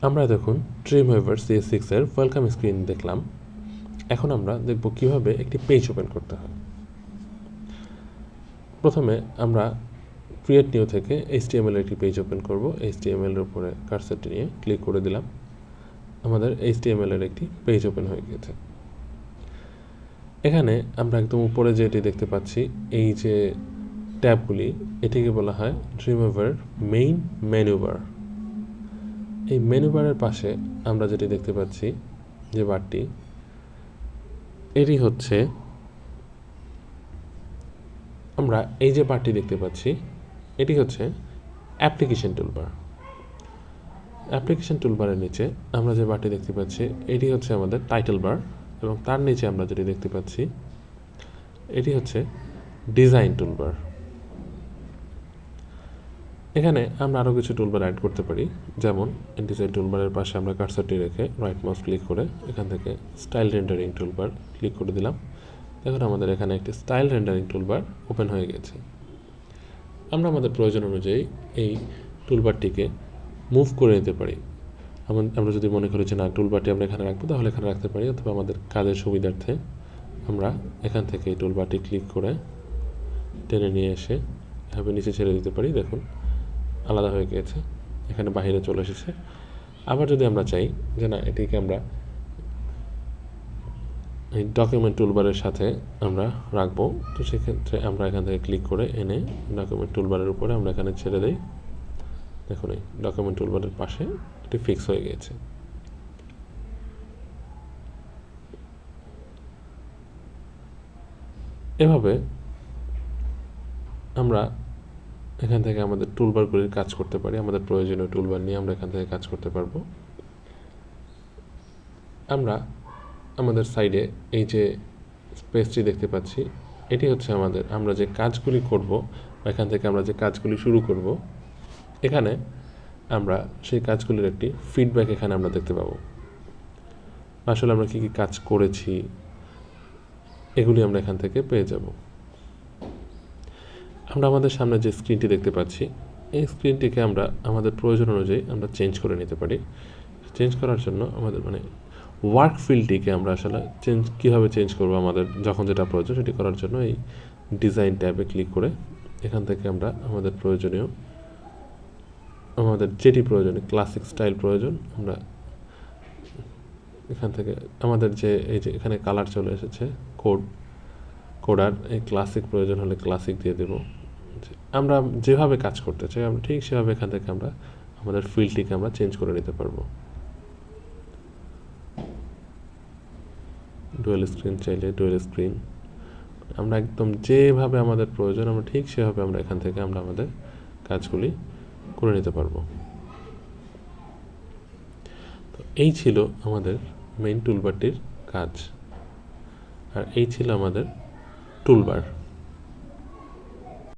আমরা দেখুন ড্রিমওয়েভার CS6 এর ওয়েলকাম স্ক্রিন দেখলাম। এখন আমরা দেখব কিভাবে একটি পেজ ওপেন করতে হয়। প্রথমে আমরা ক্রিয়েট নিউ থেকে HTML একটি পেজ ওপেন করব। HTML এর উপরে কার্সরটি নিয়ে ক্লিক করে দিলাম। আমাদের HTML এর একটি পেজ ওপেন হয়ে গেছে। এখানে আমরা একদম উপরে যেটি দেখতে পাচ্ছি, এই যে ট্যাবগুলি, এটিকে বলা হয় ড্রিমওয়েভার মেইন মেনু বার। এই মেনু বারের পাশে আমরা যেটি দেখতে পাচ্ছি, যে বারটি, এটি হচ্ছে, আমরা এই যে বারটি দেখতে পাচ্ছি, এটি হচ্ছে অ্যাপ্লিকেশন টুলবার। অ্যাপ্লিকেশন টুলবারের নিচে আমরা যে বারটি দেখতে পাচ্ছি, এটি হচ্ছে আমাদের টাইটেল বার, এবং তার নিচে আমরা যেটি দেখতে পাচ্ছি, এটি হচ্ছে ডিজাইন টুলবার। এখানে আমরা আরও কিছু টুলবার অ্যাড করতে পারি, যেমন ডিজাইন টুলবারের পাশে আমরা কার্সরটি রেখে রাইট মাউস ক্লিক করে এখান থেকে স্টাইল রেন্ডারিং টুলবার ক্লিক করে দিলাম। দেখুন আমাদের এখানে একটি স্টাইল রেন্ডারিং টুলবার ওপেন হয়ে গেছে। আমরা আমাদের প্রয়োজন অনুযায়ী এই টুলবারটিকে মুভ করে নিতে পারি। আমরা যদি মনে করি যে না, টুলবারটি আমরা এখানে রাখবো, তাহলে এখানে রাখতে পারি, অথবা আমাদের কাজের সুবিধার্থে আমরা এখান থেকে এই টুলবারটি ক্লিক করে টেনে নিয়ে এসে এভাবে নিচে ছেড়ে দিতে পারি। দেখুন আলাদা হয়ে গিয়েছে, এখানে বাইরে চলে এসেছে। আবার যদি আমরা চাই যে না, এটিকে আমরা এই ডকুমেন্ট টুলবারের সাথে আমরা রাখবো, তো সেক্ষেত্রে আমরা এখান থেকে ক্লিক করে এনে ডকুমেন্ট টুলবারের উপরে আমরা এখানে ছেড়ে দেই। দেখুন এই ডকুমেন্ট টুলবারের পাশে এটি ফিক্স হয়ে গিয়েছে। এভাবে আমরা এখান থেকে আমাদের টুলবারগুলির কাজ করতে পারি। আমাদের প্রয়োজনীয় টুলবার নিয়ে আমরা এখান থেকে কাজ করতে পারবো। আমরা আমাদের সাইডে এই যে স্পেসটি দেখতে পাচ্ছি, এটি হচ্ছে আমরা যে কাজগুলি করব, বা এখান থেকে আমরা যে কাজগুলি শুরু করব, এখানে আমরা সেই কাজগুলির একটি ফিডব্যাক এখানে আমরা দেখতে পাবো। আসলে আমরা কী কী কাজ করেছি এগুলি আমরা এখান থেকে পেয়ে যাব। আমরা আমাদের সামনে যে স্ক্রিনটি দেখতে পাচ্ছি, এই স্ক্রিনটিকে আমরা আমাদের প্রয়োজন অনুযায়ী আমরা চেঞ্জ করে নিতে পারি। চেঞ্জ করার জন্য আমাদের ওয়ার্ক ফিল্ডটিকে আমরা আসলে কীভাবে চেঞ্জ করবো, আমাদের যখন যেটা প্রয়োজন সেটি করার জন্য এই ডিজাইন ট্যাবে ক্লিক করে এখান থেকে আমরা আমাদের প্রয়োজনীয়, আমাদের যেটি প্রয়োজনীয় ক্লাসিক স্টাইল প্রয়োজন, আমরা এখান থেকে আমাদের যে এই যে এখানে কালার চলে এসেছে, কোডার, এই ক্লাসিক প্রয়োজন হলে ক্লাসিক দিয়ে দেব। আমরা যেভাবে কাজ করতে চাই আমরা ঠিক সেভাবে এখান থেকে আমরা আমাদের ফিল্ডটিকে আমরা চেঞ্জ করে নিতে পারবো। ডুয়েল স্ক্রিন চাইলে ডুয়েল স্ক্রিন, আমরা একদম যেভাবে আমাদের প্রয়োজন আমরা ঠিক সেভাবে আমরা এখান থেকে আমরা আমাদের কাজগুলি করে নিতে পারবো। তো এই ছিল আমাদের মেইন টুলবারটির কাজ, আর এই ছিল আমাদের টুলবার।